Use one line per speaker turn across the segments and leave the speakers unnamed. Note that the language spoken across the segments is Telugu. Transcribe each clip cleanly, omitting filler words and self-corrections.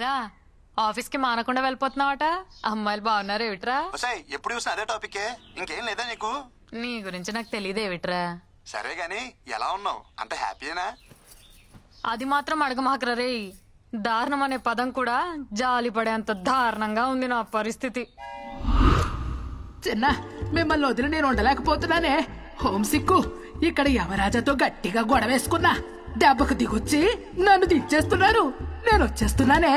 ఏరా ఆఫీస్ కి మానకుండా వెళ్ళిపోతున్నావట? అమ్మాయిలు బాగున్నారు ఏమిట్రా?
ఎప్పుడు చూసినా అదే టాపిక్, ఇంకేం లేదా నీకు?
నీ గురించి నాకు తెలియదు ఏమిట్రా.
సరే గాని ఎలా ఉన్నావు? అంత హ్యాపీయేనా?
అది మాత్రం అడగమాకరా రే. దారుణం అనే పదం కూడా జాలి పడేంత దారుణంగా ఉంది నా పరిస్థితి.
చిన్న మిమ్మల్ని వదిలి నేను ఉండలేకపోతున్నానే. హోమ్ సిక్కు. ఇక్కడ యమరాజాతో గట్టిగా గొడవేసుకున్నా దెబ్బకు దిగొచ్చి నన్ను దించేస్తున్నారు. నేను వచ్చేస్తున్నానే.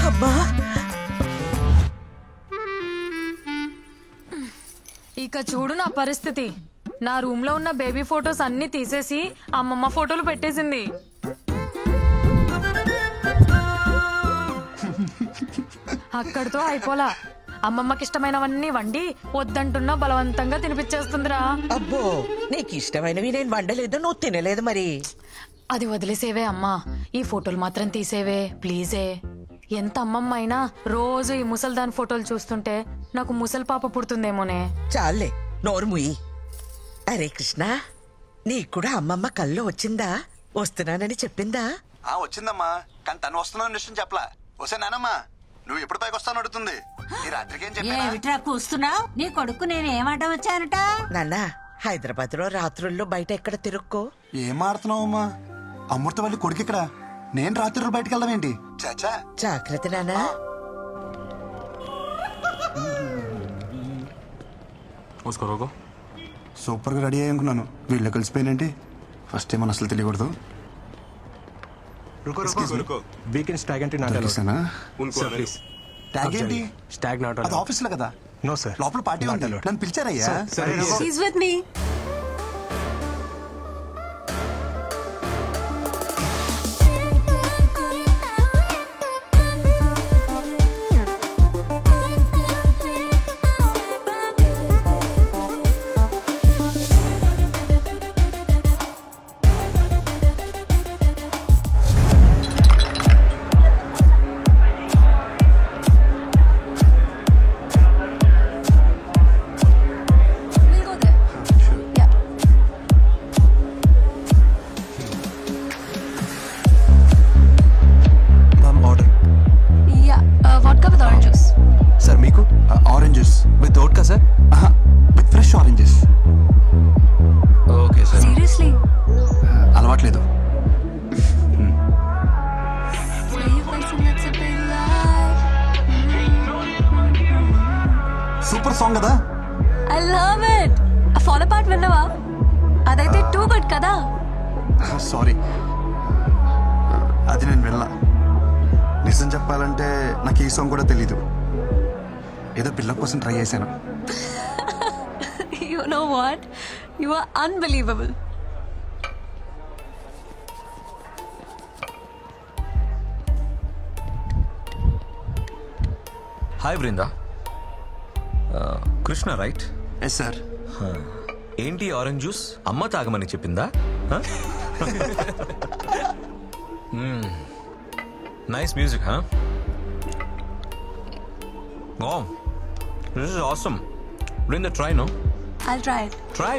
అబ్బా
ఇక చూడు నా పరిస్థితి. నా రూమ్ లో ఉన్న బేబీ ఫొటోస్ అన్ని తీసేసి అమ్మమ్మ ఫోటోలు పెట్టేసింది. అక్కడితో అయిపోలా. అమ్మమ్మకి ఇష్టమైనవన్నీ వండి వద్దంటున్నా బలవంతంగా తినిపించేస్తుందిరా.
అబ్బో నీకు ఇష్టమైనవి నేను వండలేదు, నువ్వు తినలేదు మరి.
అది వదిలేసేవే అమ్మా, ఈ ఫోటోలు మాత్రం తీసేవే ప్లీజే. ఎంత అమ్మమ్మ అయినా రోజు ఈ ముసల్దాన్ ఫోటోలు చూస్తుంటే నాకు ముసలి పాప పుడుతుందేమోనే.
చాలే నోరు ముయ్యి. అరే కృష్ణ, నీకు కూడా అమ్మమ్మ కల్లో వచ్చిందా? వస్తున్నానని చెప్పిందా?
వచ్చిందమ్మా, కానీ తను వస్తున్నా విషయం చెప్పలా. వస్తే నానమ్మా నువ్వు ఎప్పుడు పైకి వస్తాను అడుగుతుంది. ఈ రాత్రికి ఏం చెప్పా
కూస్తున్నావు? నీ కొడుకు నేను ఏమాట వచ్చానట?
నాన్న హైదరాబాద్ లో రాత్రుల్లో బయట ఎక్కడ తిరుక్కో.
ఏం ఆడుతున్నావమ్మా? అమృతవల్లి కొడుకు ఇక్కడ, నేను రాత్రులు బయటకు వెళ్దాం ఏంటి? చాచా
జాగ్రత్త నాన్నా.
సూపర్ గా రెడీ అయ్యానుకున్నాను, వీళ్ళు కలిసిపోయినంటే ఫస్ట్ టైం అసలు తెలియకూడదు. ఆఫీస్ లో కదా, లోపల పార్టీ ఉంది, నన్ను పిలిచారయ్యా. అలవాట్లేదు. సూపర్ సాంగ్ కదా.
I love it. A fall apart విన్నావా? అదైతే టూ గుడ్ కదా.
సారీ, అది నేను వెళ్ళా. నిజం చెప్పాలంటే నాకు ఈ సాంగ్ కూడా తెలీదు. ఏదో పిల్ల కోసం ట్రై చేశాను.
You know what? You are unbelievable.
Hi Brinda. Krishna right?
Yes sir.
ఏంటి ఆరెంజ్ జ్యూస్ అమ్మ తాగమని చెప్పిందా? Nice music. Wow, this is awesome. Brinda, try, no?
I'll try it.
Try.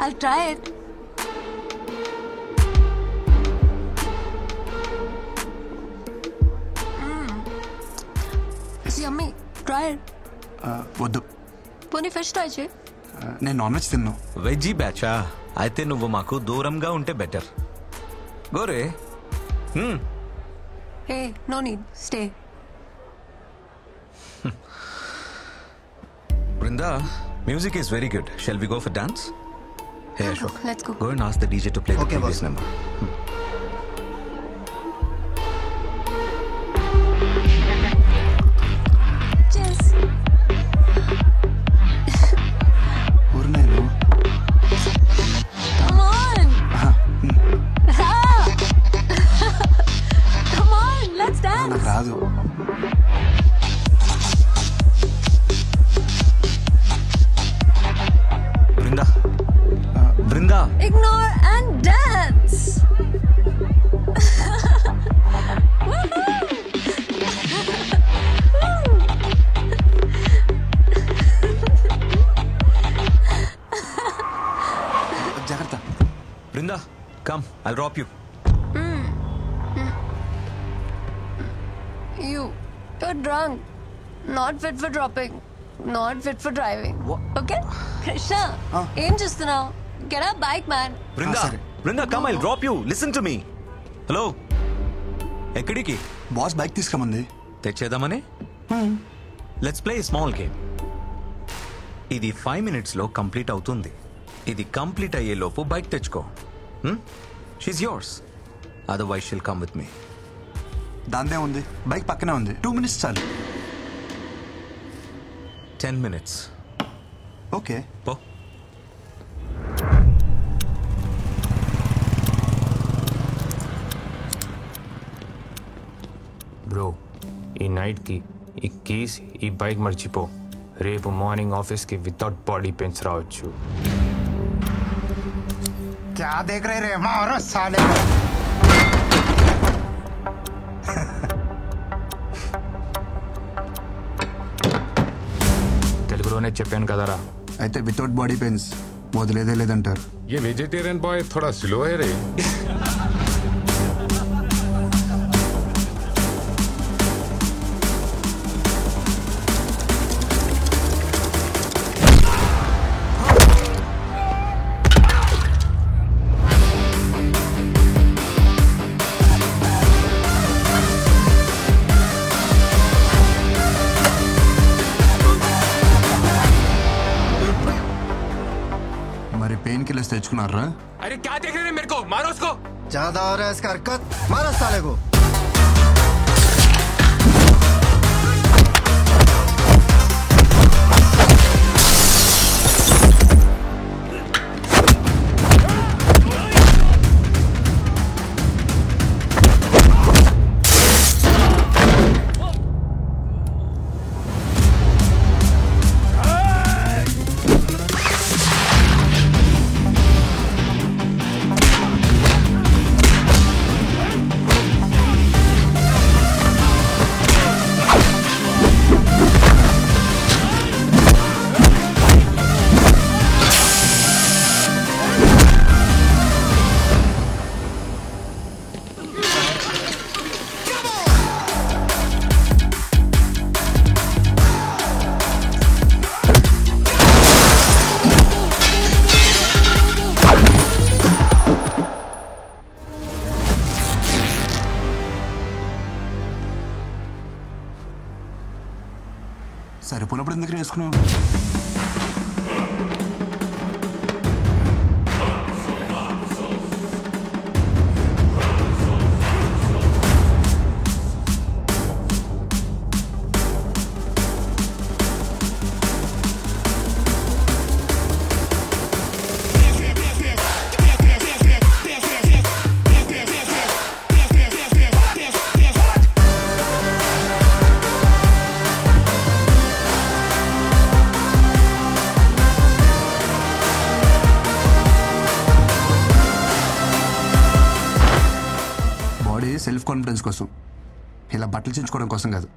I'll try it. It's yummy. Try it.
వద్దు.
పోనీ ఫిష్ ట్రై చేయి.
నేను నాన్ వెజ్ తిన్నా.
వెజ్జీ బ్యాచా? అయితే నువ్వు మాకు దూరంగా ఉంటే better. Gore.
Hey, no need. Stay.
Brinda, music is very good. Shall we go for dance? Hey Ashok,
let's go.
Go and ask the DJ to play the previous number.
Cheers. Come on. Come on, let's dance.
నాకు రాదు.
Brinda.
Ignore and dance.
I'll drop you.
You're drunk. Not fit for dropping. Not fit for driving. Okay? Krishna, ఏం చూస్తున్నావు? Get a bike, man.
Brinda, come, I'll drop you. Listen to me. Hello. ఎక్కడికి?
బాస్ బైక్ తీసుకురమంది.
తెచ్చేద్దామని? Let's play a small game. ఇది 5 minutes లో కంప్లీట్ అవుతుంది. ఇది కంప్లీట్ అయ్యే లోపు బైక్ తెచ్చుకో. She's yours. Otherwise she'll come with me.
దాందే ఉంది, బైక్ పక్కనే ఉంది. 2 minutes చాలు.
10 minutes.
ఓకే.
పో.
బ్రో, ఈ నైట్కి ఈ కీస్ ఈ బైక్ మర్చిపో. రేపు మార్నింగ్ ఆఫీస్కి వితౌట్ బాడీ పెయిన్స్ రావచ్చు.
क्या देख रहे रे मारो साले
తెలుగులోనే చెప్పాను కదరా.
అయితే వితౌట్ బాడీ పెయిన్స్ వదిలేదే లేదంటారు.
ये वेजिटेरियन बॉय थोड़ा स्लो है रे.
మరి పెయిన్ కిల్లర్స్ తెచ్చుకున్నారా?
अरे क्या देख रहे हैं मेरे को? मारो उसको.
ज्यादा हो रहा है इसका हरकत मारो साले को
సరిపోయినప్పుడు ఎందుకు వేసుకున్నావు? సెల్ఫ్ కాన్ఫిడెన్స్ కోసం, ఇలా బట్టలు చించుకోవడం కోసం కాదు.